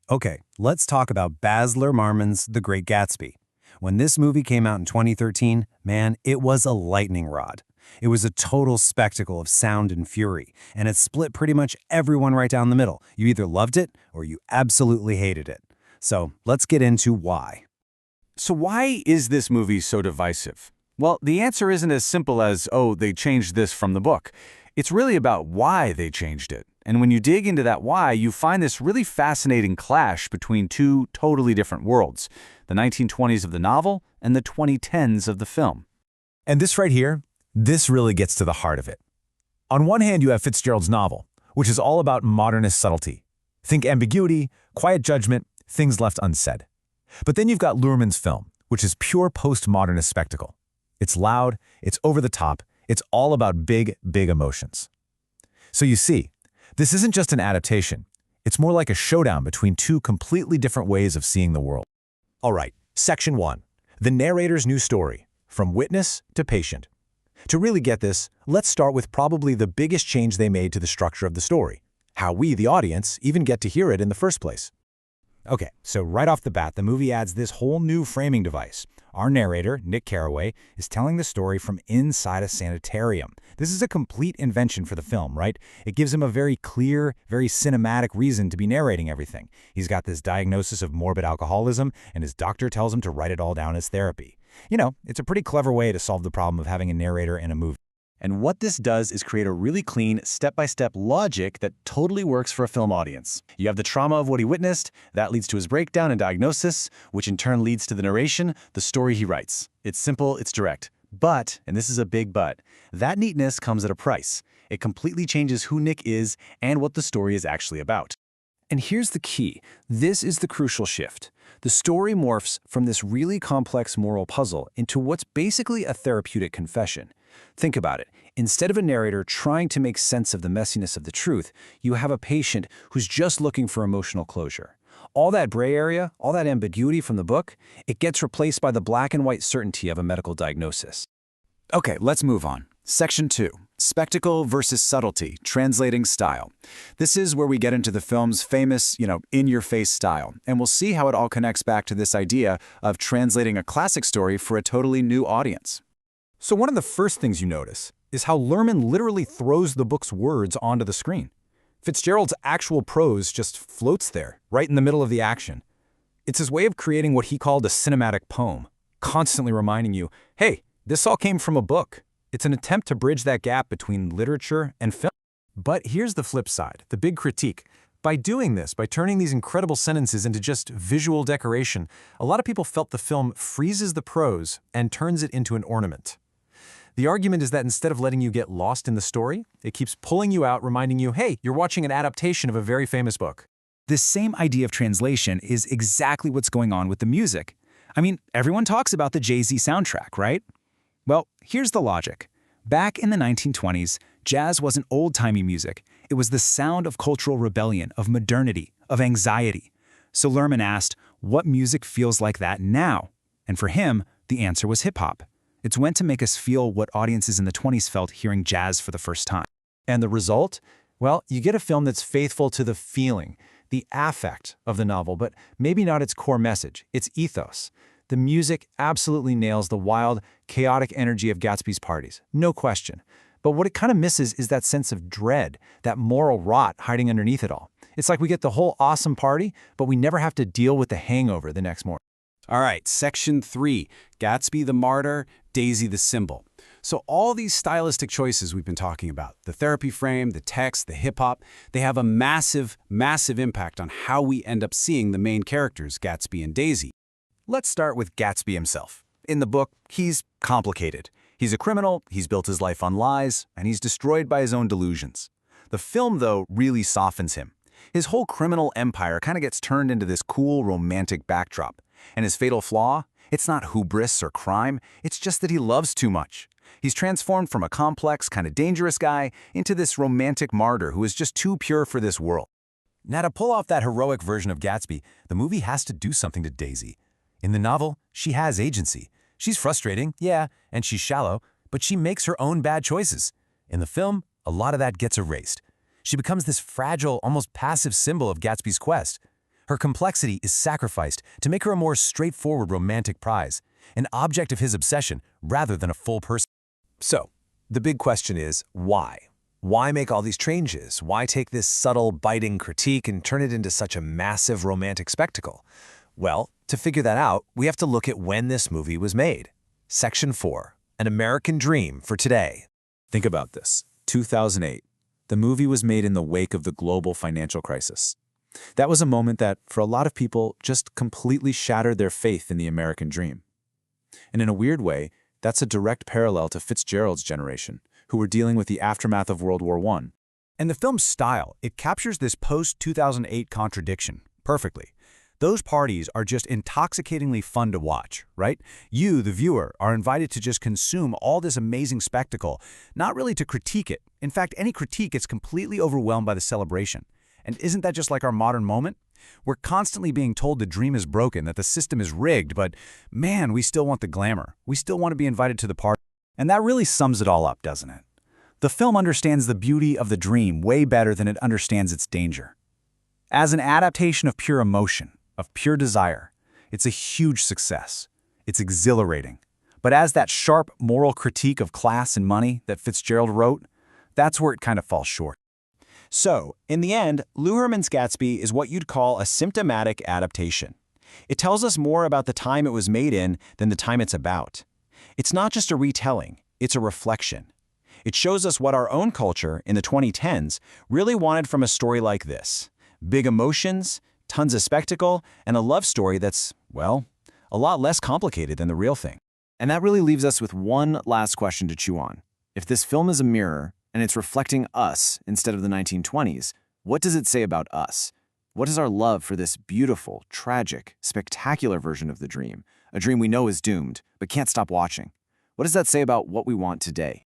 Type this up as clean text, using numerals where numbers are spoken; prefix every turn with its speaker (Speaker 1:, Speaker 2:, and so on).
Speaker 1: Okay, let's talk about Baz Luhrmann's The Great Gatsby. When this movie came out in 2013, man, it was a lightning rod. It was a total spectacle of sound and fury, and it split pretty much everyone right down the middle. You either loved it or you absolutely hated it. So let's get into why.
Speaker 2: So why is this movie so divisive? Well, the answer isn't as simple as, oh, they changed this from the book. It's really about why they changed it. And when you dig into that why, you find this really fascinating clash between two totally different worlds, the 1920s of the novel and the 2010s of the film.
Speaker 3: And this right here, this really gets to the heart of it. On one hand, you have Fitzgerald's novel, which is all about modernist subtlety. Think ambiguity, quiet judgment, things left unsaid. But then you've got Luhrmann's film, which is pure postmodernist spectacle. It's loud, it's over the top, it's all about big, big emotions. So you see, this isn't just an adaptation. It's more like a showdown between two completely different ways of seeing the world. All right, Section 1. The narrator's new story, from witness to patient. To really get this, let's start with probably the biggest change they made to the structure of the story, how we, the audience, even get to hear it in the first place. Okay, so right off the bat, the movie adds this whole new framing device. Our narrator, Nick Carraway, is telling the story from inside a sanitarium. This is a complete invention for the film, right? It gives him a very clear, very cinematic reason to be narrating everything. He's got this diagnosis of morbid alcoholism, and his doctor tells him to write it all down as therapy. You know, it's a pretty clever way to solve the problem of having a narrator in a movie.
Speaker 4: And what this does is create a really clean, step-by-step logic that totally works for a film audience. You have the trauma of what he witnessed, that leads to his breakdown and diagnosis, which in turn leads to the narration, the story he writes. It's simple, it's direct. But, and this is a big but, that neatness comes at a price. It completely changes who Nick is and what the story is actually about.
Speaker 1: And here's the key. This is the crucial shift. The story morphs from this really complex moral puzzle into what's basically a therapeutic confession. Think about it. Instead of a narrator trying to make sense of the messiness of the truth, you have a patient who's just looking for emotional closure. All that gray area, all that ambiguity from the book, it gets replaced by the black and white certainty of a medical diagnosis.
Speaker 2: Okay, let's move on. Section 2. Spectacle versus subtlety, translating style. This is where we get into the film's famous, in-your-face style, and we'll see how it all connects back to this idea of translating a classic story for a totally new audience.
Speaker 3: So one of the first things you notice is how Luhrmann literally throws the book's words onto the screen. Fitzgerald's actual prose just floats there, right in the middle of the action. It's his way of creating what he called a cinematic poem, constantly reminding you, hey, this all came from a book. It's an attempt to bridge that gap between literature and film. But here's the flip side, the big critique. By doing this, by turning these incredible sentences into just visual decoration, a lot of people felt the film freezes the prose and turns it into an ornament. The argument is that instead of letting you get lost in the story, it keeps pulling you out, reminding you, hey, you're watching an adaptation of a very famous book.
Speaker 5: This same idea of translation is exactly what's going on with the music. I mean, everyone talks about the Jay-Z soundtrack, right? Well, here's the logic. Back in the 1920s, jazz wasn't old-timey music. It was the sound of cultural rebellion, of modernity, of anxiety. So Luhrmann asked, what music feels like that now? And for him, the answer was hip-hop. It's meant to make us feel what audiences in the 20s felt hearing jazz for the first time.
Speaker 3: And the result? Well, you get a film that's faithful to the feeling, the affect of the novel, but maybe not its core message, its ethos. The music absolutely nails the wild, chaotic energy of Gatsby's parties, no question. But what it kind of misses is that sense of dread, that moral rot hiding underneath it all. It's like we get the whole awesome party, but we never have to deal with the hangover the next morning.
Speaker 2: All right, Section 3. Gatsby the martyr, Daisy the symbol. So all these stylistic choices we've been talking about, the therapy frame, the text, the hip-hop, they have a massive, massive impact on how we end up seeing the main characters, Gatsby and Daisy.
Speaker 3: Let's start with Gatsby himself. In the book, he's complicated. He's a criminal, he's built his life on lies, and he's destroyed by his own delusions. The film, though, really softens him. His whole criminal empire kind of gets turned into this cool, romantic backdrop. And his fatal flaw? It's not hubris or crime, it's just that he loves too much. He's transformed from a complex, kind of dangerous guy into this romantic martyr who is just too pure for this world. Now, to pull off that heroic version of Gatsby, the movie has to do something to Daisy. In the novel, she has agency. She's frustrating, yeah, and she's shallow, but she makes her own bad choices. In the film, a lot of that gets erased. She becomes this fragile, almost passive symbol of Gatsby's quest. Her complexity is sacrificed to make her a more straightforward romantic prize, an object of his obsession rather than a full person.
Speaker 1: So, the big question is, why? Why make all these changes? Why take this subtle, biting critique and turn it into such a massive romantic spectacle? Well, to figure that out, we have to look at when this movie was made. Section 4, An American Dream for Today.
Speaker 5: Think about this. 2008. The movie was made in the wake of the global financial crisis. That was a moment that, for a lot of people, just completely shattered their faith in the American dream. And in a weird way, that's a direct parallel to Fitzgerald's generation, who were dealing with the aftermath of World War I.
Speaker 3: And the film's style, it captures this post-2008 contradiction perfectly. Those parties are just intoxicatingly fun to watch, right? You, the viewer, are invited to just consume all this amazing spectacle, not really to critique it. In fact, any critique gets completely overwhelmed by the celebration. And isn't that just like our modern moment? We're constantly being told the dream is broken, that the system is rigged, but man, we still want the glamour. We still want to be invited to the party.
Speaker 5: And that really sums it all up, doesn't it? The film understands the beauty of the dream way better than it understands its danger. As an adaptation of pure emotion, of pure desire, it's a huge success. It's exhilarating. But as that sharp moral critique of class and money that Fitzgerald wrote, that's where it kind of falls short.
Speaker 4: So, in the end, Luhrmann's Gatsby is what you'd call a symptomatic adaptation. It tells us more about the time it was made in than the time it's about. It's not just a retelling, it's a reflection. It shows us what our own culture in the 2010s really wanted from a story like this. Big emotions, tons of spectacle, and a love story that's, well, a lot less complicated than the real thing.
Speaker 1: And that really leaves us with one last question to chew on. If this film is a mirror, and it's reflecting us instead of the 1920s, what does it say about us? What is our love for this beautiful, tragic, spectacular version of the dream? A dream we know is doomed, but can't stop watching. What does that say about what we want today?